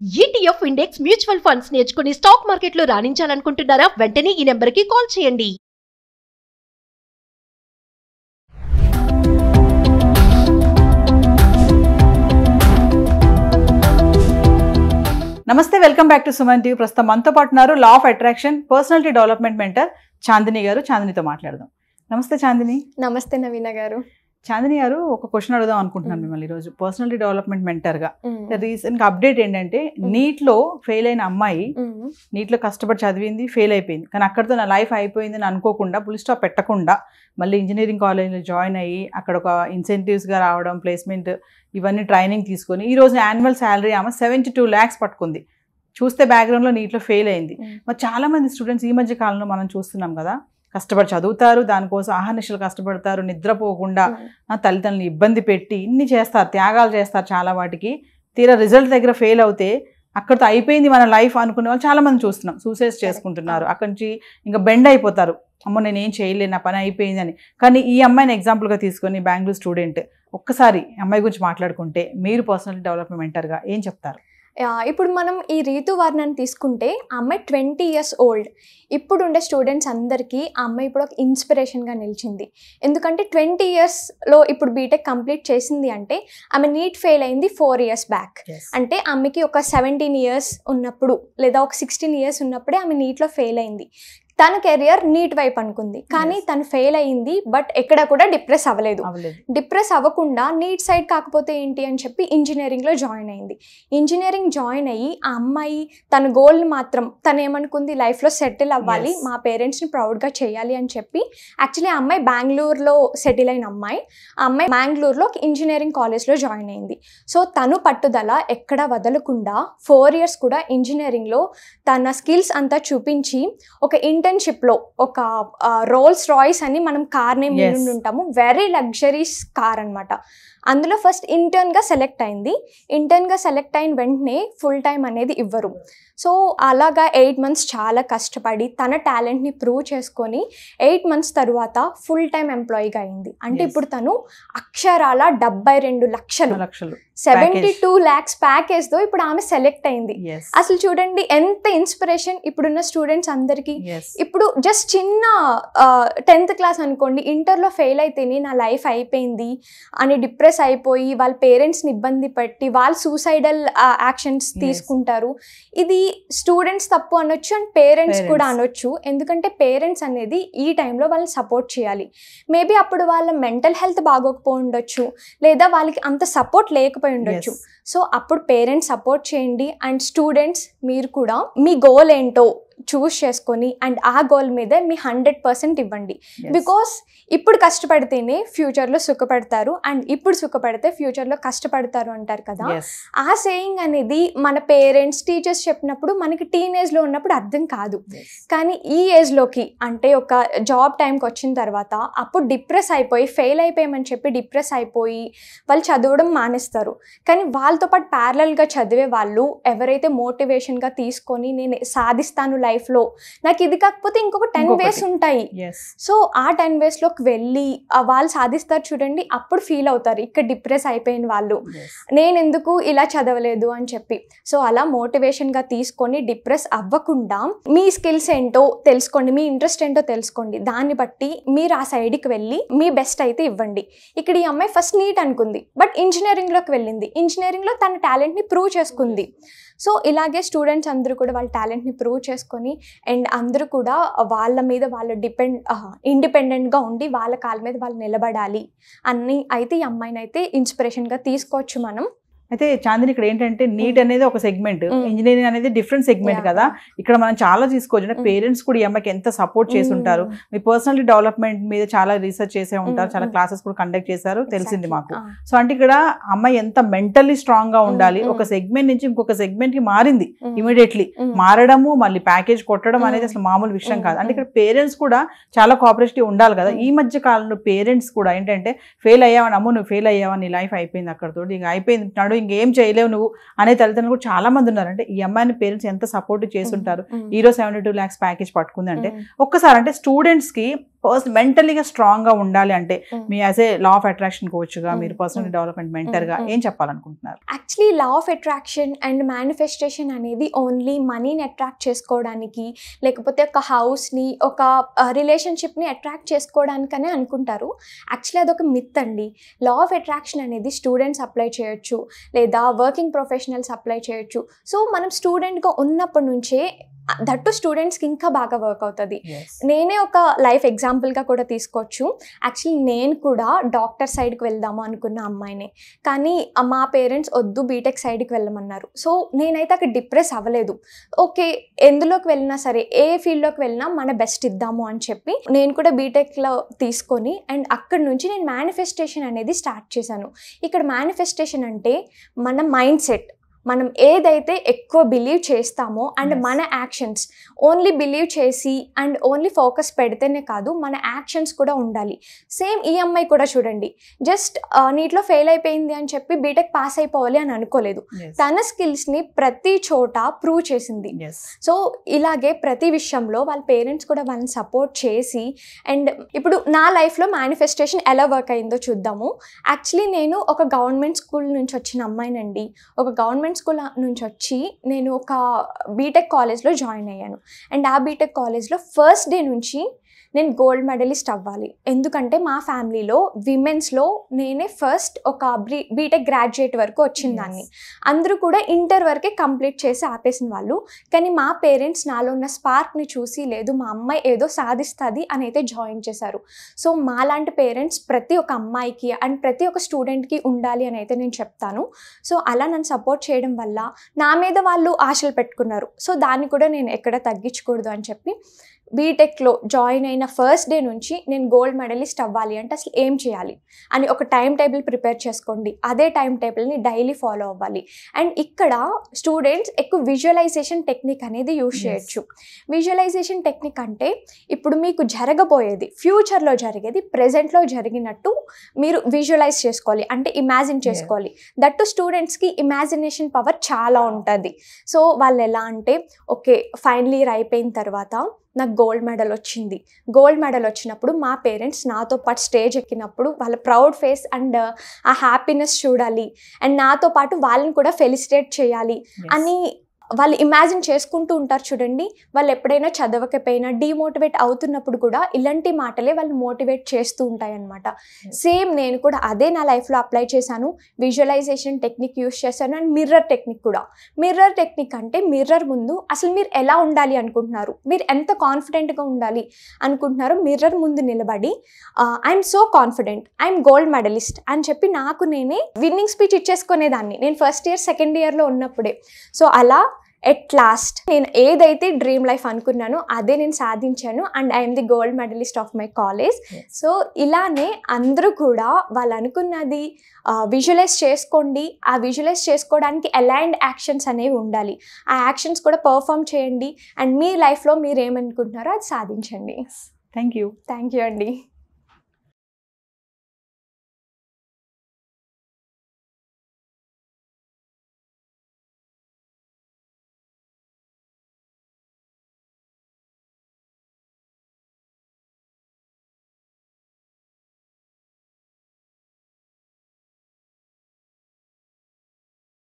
ETF index mutual funds నేర్చుకుని stock మార్కెట్లో రాణించాలనుకుంటున్నారా? వెంటనే ఈ నెంబర్కి కాల్ చేయండి. నమస్తే, welcome back to Suman TV. ప్రస్తుతం మనతో పాటు ఉన్నారు law of attraction personality development mentor Chandini గారు. చాందినితో మాట్లాడదాం. నమస్తే చాందిని. నమస్తే నవీన గారు. చాందిని గారు, ఒక క్వశ్చన్ అడుగుదాం అనుకుంటున్నాను మిమ్మల్ని ఈరోజు. పర్సనాలిటీ డెవలప్మెంట్ మెంటర్గా రీసెంట్గా అప్డేట్ ఏంటంటే, నీట్లో ఫెయిల్ అయిన అమ్మాయి నీట్లో కష్టపడి చదివింది, ఫెయిల్ అయిపోయింది. కానీ అక్కడితో నా లైఫ్ అయిపోయిందని అనుకోకుండా, ఫుల్ స్టాప్ పెట్టకుండా మళ్ళీ ఇంజనీరింగ్ కాలేజ్లో జాయిన్ అయ్యి అక్కడ ఒక ఇన్సెంటివ్స్గా రావడం, ప్లేస్మెంట్, ఇవన్నీ ట్రైనింగ్ తీసుకొని ఈరోజు యాన్యువల్ శాలరీ ఆమె 72 lakhs పట్టుకుంది. చూస్తే బ్యాక్గ్రౌండ్లో నీట్లో ఫెయిల్ అయింది. మరి చాలామంది స్టూడెంట్స్ ఈ మధ్య కాలంలో మనం చూస్తున్నాం కదా, కష్టపడి చదువుతారు, దానికోసం ఆహర్నిశలు కష్టపడతారు, నిద్రపోకుండా తల్లిదండ్రులను ఇబ్బంది పెట్టి ఇన్ని చేస్తారు, త్యాగాలు చేస్తారు చాలా వాటికి. తీరా రిజల్ట్ దగ్గర ఫెయిల్ అవుతే అక్కడితో అయిపోయింది మన లైఫ్ అనుకునే వాళ్ళు చాలామంది చూస్తున్నాం. సూసైడ్స్ చేసుకుంటున్నారు. అక్కడి నుంచి ఇంకా బెండ్ అయిపోతారు, అమ్మో నేనేం చేయలేను, నా పని అయిపోయింది అని. కానీ ఈ అమ్మాయిని ఎగ్జాంపుల్గా తీసుకొని, బెంగళూరు స్టూడెంట్, ఒక్కసారి అమ్మాయి గురించి మాట్లాడుకుంటే మీరు పర్సనల్ డెవలప్మెంట్ మెంటర్గా ఏం చెప్తారు? ఇప్పుడు మనం ఈ రీతు వర్ణని తీసుకుంటే, ఆ అమ్మాయి 20 years old. ఇప్పుడు ఉండే స్టూడెంట్స్ అందరికీ ఆ అమ్మాయి ఇప్పుడు ఒక ఇన్స్పిరేషన్గా నిలిచింది. ఎందుకంటే 20 yearsలో ఇప్పుడు బీటెక్ కంప్లీట్ చేసింది అంటే, ఆమె నీట్ ఫెయిల్ అయింది 4 years బ్యాక్. అంటే ఆమెకి ఒక 17 years ఉన్నప్పుడు లేదా ఒక 16 years ఉన్నప్పుడే ఆమె నీట్లో ఫెయిల్ అయింది. తన కెరియర్ నీట్ వైపు అనుకుంది, కానీ తను ఫెయిల్ అయ్యింది. బట్ ఎక్కడ కూడా డిప్రెస్ అవ్వలేదు. డిప్రెస్ అవ్వకుండా నీట్ సైడ్ కాకపోతే ఏంటి అని చెప్పి ఇంజనీరింగ్లో జాయిన్ అయింది. ఇంజనీరింగ్ జాయిన్ అయ్యి ఆ అమ్మాయి తన గోల్ని మాత్రం తను ఏమనుకుంది, లైఫ్లో సెటిల్ అవ్వాలి, మా పేరెంట్స్ని ప్రౌడ్గా చేయాలి అని చెప్పి. యాక్చువల్లీ ఆ అమ్మాయి బెంగళూరులో సెటిల్ అయిన అమ్మాయి. ఆ అమ్మాయి బెంగళూరులో ఇంజనీరింగ్ కాలేజ్లో జాయిన్ అయింది. సో తను పట్టుదల ఎక్కడ వదలకుండా 4 years కూడా ఇంజనీరింగ్లో తన స్కిల్స్ అంతా చూపించి, ఒక ఇంటర్న్షిప్లో ఒక రోల్స్ రాయ్స్ అని మనం కార్ నేమ్ విని ఉంటాము, వెరీ లగ్జరీస్ కార్ అనమాట. అందులో ఫస్ట్ ఇంటర్న్గా సెలెక్ట్ అయింది. ఇంటర్న్గా సెలెక్ట్ అయిన వెంటనే ఫుల్ టైం అనేది ఇవ్వరు. సో అలాగా 8 months చాలా కష్టపడి తన టాలెంట్ని ప్రూవ్ చేసుకొని 8 months తర్వాత ఫుల్ టైం ఎంప్లాయీగా అయింది. అంటే ఇప్పుడు తను అక్షరాల 72 లక్షలు 72 lakhs ప్యాకేజ్తో ఇప్పుడు ఆమె సెలెక్ట్ అయింది. అసలు చూడండి ఎంత ఇన్స్పిరేషన్ ఇప్పుడున్న స్టూడెంట్స్ అందరికీ. ఇప్పుడు జస్ట్ చిన్న 10th class అనుకోండి, ఇంటర్లో ఫెయిల్ అయితేనే నా లైఫ్ అయిపోయింది అని డిప్రెస్ అయిపోయి వాళ్ళ పేరెంట్స్ని ఇబ్బంది పెట్టి వాళ్ళు సూసైడల్ యాక్షన్స్ తీసుకుంటారు. ఇది స్టూడెంట్స్ తప్పు అనొచ్చు అండ్ పేరెంట్స్ కూడా అనొచ్చు. ఎందుకంటే పేరెంట్స్ అనేది ఈ టైంలో వాళ్ళని సపోర్ట్ చేయాలి. మేబీ అప్పుడు వాళ్ళ మెంటల్ హెల్త్ బాగోకపోయి ఉండొచ్చు, లేదా వాళ్ళకి అంత సపోర్ట్ లేకపోయి ఉండొచ్చు. సో అప్పుడు పేరెంట్స్ సపోర్ట్ చేయండి. అండ్ స్టూడెంట్స్ మీరు కూడా మీ గోల్ ఏంటో చూస్ చేసుకొని అండ్ ఆ గోల్ మీద మీ 100% ఇవ్వండి. బికాస్ ఇప్పుడు కష్టపడితేనే ఫ్యూచర్లో సుఖపడతారు, అండ్ ఇప్పుడు సుఖపడితే ఫ్యూచర్లో కష్టపడతారు అంటారు కదా. ఆ సేయింగ్ అనేది మన పేరెంట్స్, టీచర్స్ చెప్పినప్పుడు మనకి టీనేజ్లో ఉన్నప్పుడు అర్థం కాదు. కానీ ఈ ఏజ్లోకి, అంటే ఒక జాబ్ టైంకి వచ్చిన తర్వాత అప్పుడు డిప్రెస్ అయిపోయి, ఫెయిల్ అయిపోయామని చెప్పి డిప్రెస్ అయిపోయి వాళ్ళు చదవడం మానేస్తారు. కానీ వాళ్ళతో పాటు ప్యారలల్గా చదివే వాళ్ళు ఎవరైతే మోటివేషన్గా తీసుకొని నేను సాధిస్తాను లైఫ్లో, నాకు ఇది కాకపోతే ఇంకొక 10 ways ఉంటాయి, సో ఆ 10 waysలోకి వెళ్ళి వాళ్ళు సాధిస్తారు చూడండి, అప్పుడు ఫీల్ అవుతారు ఇక్కడ డిప్రెస్ అయిపోయిన వాళ్ళు, నేను ఎందుకు ఇలా చదవలేదు అని చెప్పి. సో అలా మోటివేషన్గా తీసుకొని డిప్రెస్ అవ్వకుండా మీ స్కిల్స్ ఏంటో తెలుసుకోండి, మీ ఇంట్రెస్ట్ ఏంటో తెలుసుకోండి. దాన్ని బట్టి మీరు ఆ సైడ్కి వెళ్ళి మీ బెస్ట్ అయితే ఇవ్వండి. ఇక్కడ ఈ అమ్మాయి ఫస్ట్ నీట్ అనుకుంది, బట్ ఇంజనీరింగ్లోకి వెళ్ళింది. ఇంజనీరింగ్లో తన టాలెంట్ని ప్రూవ్ చేసుకుంది. సో ఇలాగే స్టూడెంట్స్ అందరూ కూడా వాళ్ళ టాలెంట్ని ప్రూవ్ చేసుకొని అండ్ అందరూ కూడా వాళ్ళ మీద వాళ్ళు ఇండిపెండెంట్గా ఉండి వాళ్ళ కాళ్ళ మీద వాళ్ళు నిలబడాలి అని అయితే ఈ అమ్మాయిని అయితే ఇన్స్పిరేషన్గా తీసుకోవచ్చు మనం. అయితే చాందిని, ఇక్కడ ఏంటంటే నీట్ అనేది ఒక సెగ్మెంట్, ఇంజనీరింగ్ అనేది డిఫరెంట్ సెగ్మెంట్ కదా. ఇక్కడ మనం చాలా తీసుకోవచ్చు. అంటే పేరెంట్స్ కూడా ఈ అమ్మాయికి ఎంత సపోర్ట్ చేసి ఉంటారు. మీ పర్సనల్ డెవలప్మెంట్ మీద చాలా రీసెర్చ్ చేసే ఉంటారు, చాలా క్లాసెస్ కూడా కండక్ట్ చేశారు, తెలిసింది మాకు. సో అంటే ఇక్కడ అమ్మాయి ఎంత మెంటల్లీ స్ట్రాంగ్ గా ఉండాలి. ఒక సెగ్మెంట్ నుంచి ఇంకొక సెగ్మెంట్ కి మారింది ఇమీడియట్లీ. మారడము, మళ్ళీ ప్యాకేజ్ కొట్టడం అనేది అసలు మామూలు విషయం కాదు. అంటే ఇక్కడ పేరెంట్స్ కూడా చాలా కోఆపరేటివ్ ఉండాలి కదా. ఈ మధ్య కాలంలో పేరెంట్స్ కూడా ఏంటంటే, ఫెయిల్ అయ్యావని, అమ్మో నువ్వు ఫెయిల్ అయ్యావని, నీ లైఫ్ అయిపోయింది అక్కడతో, ఇక అయిపోయింది, నడు ఇంకేం చేయలేవు నువ్వు అనే తల్లిదండ్రులు కూడా చాలా మంది ఉన్నారు. అంటే ఈ అమ్మాయిని పేరెంట్స్ ఎంత సపోర్ట్ చేస్తుంటారు. ఈరోజు 72 lakhs ప్యాకేజ్ పట్టుకుంది అంటే ఒక్కసారి అంటే స్టూడెంట్స్ కి మెంటలీగా స్ట్రాంగ్ గా ఉండాలి అంటే me as a law of attraction coach గా మీరు పర్సనల్ డెవలప్మెంట్ మెంటర్ గా ఏం చెప్పాలనుకుంటున్నారు? Actually law of attraction and manifestation అనేది ఓన్లీ మనీని అట్రాక్ట్ చేసుకోవడానికి, లేకపోతే ఒక హౌస్ని, ఒక రిలేషన్షిప్ని అట్రాక్ట్ చేసుకోవడానికనే అనుకుంటారు. యాక్చువల్లీ అదొక మిత్ అండి. లా ఆఫ్ అట్రాక్షన్ అనేది స్టూడెంట్స్ అప్లై చేయొచ్చు, లేదా వర్కింగ్ ప్రొఫెషనల్స్ అప్లై చేయొచ్చు. సో మనం స్టూడెంట్గా ఉన్నప్పటి నుంచే దట్టు స్టూడెంట్స్కి ఇంకా బాగా వర్క్ అవుతుంది. నేనే ఒక లైఫ్ ఎగ్జాంపుల్గా కూడా తీసుకోవచ్చు. యాక్చువల్లీ నేను కూడా డాక్టర్ సైడ్కి వెళ్దాము అనుకున్న అమ్మాయినే, కానీ మా పేరెంట్స్ వద్దు బీటెక్ సైడ్కి వెళ్ళమన్నారు. సో నేనైతే అక్కడ డిప్రెస్ అవ్వలేదు. ఓకే, ఎందులోకి వెళ్ళినా సరే, ఏ ఫీల్డ్లోకి వెళ్ళినా మన బెస్ట్ ఇద్దాము అని చెప్పి నేను కూడా బీటెక్లో తీసుకొని అండ్ అక్కడ నుంచి నేను మేనిఫెస్టేషన్ అనేది స్టార్ట్ చేశాను. ఇక్కడ మేనిఫెస్టేషన్ అంటే మన మైండ్ సెట్, మనం ఏదైతే ఎక్కువ బిలీవ్ చేస్తామో అండ్ మన యాక్షన్స్, ఓన్లీ బిలీవ్ చేసి అండ్ ఓన్లీ ఫోకస్ పెడితేనే కాదు, మన యాక్షన్స్ కూడా ఉండాలి. సేమ్ ఈ అమ్మాయి కూడా చూడండి, జస్ట్ నీట్లో ఫెయిల్ అయిపోయింది అని చెప్పి బీటెక్ పాస్ అయిపోవాలి అని అనుకోలేదు. తన స్కిల్స్ని ప్రతి చోట ప్రూవ్ చేసింది. సో ఇలాగే ప్రతి విషయంలో వాళ్ళ పేరెంట్స్ కూడా వాళ్ళని సపోర్ట్ చేసి, అండ్ ఇప్పుడు నా లైఫ్లో మేనిఫెస్టేషన్ ఎలా వర్క్ అయిందో చూద్దాము. యాక్చువల్లీ నేను ఒక గవర్నమెంట్ స్కూల్ నుంచి వచ్చిన అమ్మాయినండి. ఒక గవర్నమెంట్ స్కూల్ నుంచి వచ్చి నేను ఒక బీటెక్ కాలేజ్లో జాయిన్ అయ్యాను. అండ్ ఆ బీటెక్ కాలేజ్లో ఫస్ట్ డే నుంచి నేను గోల్డ్ మెడలిస్ట్ అవ్వాలి. ఎందుకంటే మా ఫ్యామిలీలో విమెన్స్లో నేనే ఫస్ట్ ఒక బీటెక్ గ్రాడ్యుయేట్ వరకు వచ్చిన దాన్ని. అందరూ కూడా ఇంటర్ వరకే కంప్లీట్ చేసి ఆపేసిన వాళ్ళు. కానీ మా పేరెంట్స్ నాలో ఉన్న స్పార్క్ని చూసి, లేదు మా అమ్మాయి ఏదో సాధిస్తుంది అని అయితే జాయిన్ చేశారు. సో మాలాంటి పేరెంట్స్ ప్రతి ఒక్క అమ్మాయికి అండ్ ప్రతి ఒక్క స్టూడెంట్కి ఉండాలి అని అయితే నేను చెప్తాను. సో అలా నన్ను సపోర్ట్ చేయడం వల్ల నా మీద వాళ్ళు ఆశలు పెట్టుకున్నారు. సో దాన్ని కూడా నేను ఎక్కడ తగ్గించకూడదు అని చెప్పి బీటెక్లో జాయిన్ అయిన ఫస్ట్ డే నుంచి నేను గోల్డ్ మెడలిస్ట్ అవ్వాలి అంటే అసలు ఏం చేయాలి అని ఒక టైం టేబుల్ ప్రిపేర్ చేసుకోండి. అదే టైం టేబుల్ని డైలీ ఫాలో అవ్వాలి. అండ్ ఇక్కడ స్టూడెంట్స్ ఎక్కువ విజువలైజేషన్ టెక్నిక్ అనేది యూజ్ చేయొచ్చు. విజువలైజేషన్ టెక్నిక్ అంటే ఇప్పుడు మీకు జరగబోయేది, ఫ్యూచర్లో జరిగేది ప్రెజెంట్లో జరిగినట్టు మీరు విజువలైజ్ చేసుకోవాలి, అంటే ఇమాజిన్ చేసుకోవాలి. దట్టు స్టూడెంట్స్కి ఇమాజినేషన్ పవర్ చాలా ఉంటుంది. సో వాళ్ళు ఎలా అంటే, ఓకే ఫైనల్ ఇయర్ అయిపోయిన తర్వాత నాకు గోల్డ్ మెడల్ వచ్చింది. గోల్డ్ మెడల్ వచ్చినప్పుడు మా పేరెంట్స్ నాతో పాటు స్టేజ్ ఎక్కినప్పుడు వాళ్ళ ప్రౌడ్ ఫేస్ అండ్ ఆ హ్యాపీనెస్ చూడాలి, అండ్ నాతో పాటు వాళ్ళని కూడా ఫెలిసిటేట్ చేయాలి అని వాళ్ళు ఇమాజిన్ చేసుకుంటూ ఉంటారు చూడండి. వాళ్ళు ఎప్పుడైనా చదవకపోయినా డిమోటివేట్ అవుతున్నప్పుడు కూడా ఇలాంటి మాటలే వాళ్ళు మోటివేట్ చేస్తూ ఉంటాయి అన్నమాట. సేమ్ నేను కూడా అదే నా లైఫ్లో అప్లై చేశాను. విజువలైజేషన్ టెక్నిక్ యూస్ చేశాను అండ్ మిర్రర్ టెక్నిక్ కూడా. మిర్రర్ టెక్నిక్ అంటే మిర్రర్ ముందు అసలు మీరు ఎలా ఉండాలి అనుకుంటున్నారు, మీరు ఎంత కాన్ఫిడెంట్గా ఉండాలి అనుకుంటున్నారో మిర్రర్ ముందు నిలబడి I'm so confident, I'm gold medalist అని చెప్పి నాకు నేనే విన్నింగ్ స్పీచ్ ఇచ్చేసుకునేదాన్ని నేను ఫస్ట్ ఇయర్ సెకండ్ ఇయర్లో ఉన్నప్పుడే. సో అలా ఎట్ లాస్ట్ నేను ఏదైతే డ్రీమ్ లైఫ్ అనుకున్నానో అదే నేను సాధించాను and I'm the gold medalist of my college. So ఇలానే అందరూ కూడా వాళ్ళు అనుకున్నది విజువలైజ్ చేసుకోండి. ఆ విజువలైజ్ చేసుకోవడానికి అలైన్డ్ యాక్షన్స్ అనేవి ఉండాలి. ఆ యాక్షన్స్ కూడా పర్ఫామ్ చేయండి అండ్ మీ లైఫ్లో మీరు ఏమనుకుంటున్నారో అది సాధించండి. థ్యాంక్ యూ అండి.